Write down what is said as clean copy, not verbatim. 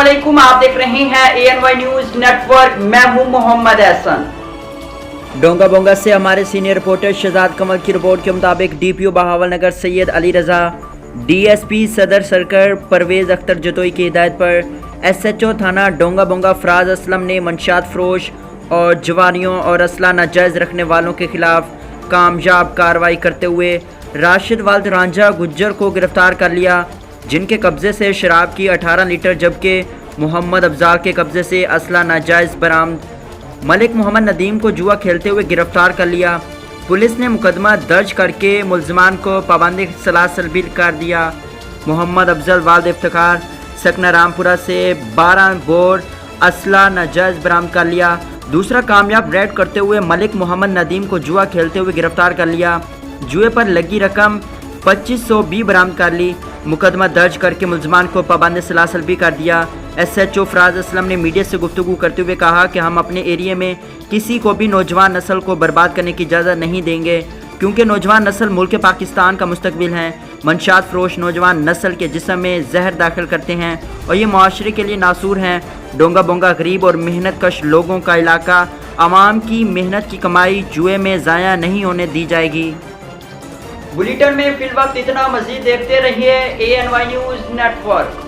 अस्सलामुअलैकुम, आप देख रहे हैं ANY न्यूज नेटवर्क। मैं हूं मोहम्मद एहसन। डोंगा बोंगा से हमारे सीनियर रिपोर्टर शहजाद कमल की रिपोर्ट के मुताबिक DPO बहावल नगर सैयद अली रजा, DSP सदर सर्कल परवेज़ अख्तर जतोई की हिदायत पर SHO थाना डोंगा बोंगा फराज असलम ने मंशियात फरोश और जवानियों और असला नाजायज़ रखने वालों के खिलाफ कामयाब कार्रवाई करते हुए राशिद वाल्द रांझा गुज्जर को गिरफ्तार कर लिया, जिनके कब्ज़े से शराब की 18 लीटर जबकि मोहम्मद अफजाल के कब्ज़े से असला नाजायज़ बरामद। मलिक मोहम्मद नदीम को जुआ खेलते हुए गिरफ्तार कर लिया। पुलिस ने मुकदमा दर्ज करके मुल्ज़मान को पाबंदी सलासल भी कर दिया। मोहम्मद अफजल वाल्द इफ्तिखार सकना रामपुरा से 12 बोर असला नाजायज़ बरामद कर लिया। दूसरा कामयाब रेड करते हुए मलिक मोहम्मद नदीम को जुआ खेलते हुए गिरफ्तार कर लिया। जुए पर लगी रकम 2500 भी बरामद कर ली। मुकदमा दर्ज करके मुल्ज़मान को पाबंद सलासल भी कर दिया। SHO फराज असलम ने मीडिया से गुफ्तगू करते हुए कहा कि हम अपने एरिया में किसी को भी नौजवान नस्ल को बर्बाद करने की इजाज़त नहीं देंगे, क्योंकि नौजवान नस्ल मुल्क पाकिस्तान का मुस्तकबिल हैं। मंशात फरोश नौजवान नस्ल के जिस्म में जहर दाखिल करते हैं और ये माशरे के लिए नासूर हैं। डोंगा बोंगा गरीब और मेहनत कश लोगों का इलाका, आवाम की मेहनत की कमाई जुए में ज़ाया नहीं होने दी जाएगी। बुलेटिन में फिल वक्त इतना, मज़ीद देखते रहिए ANY न्यूज नेटवर्क।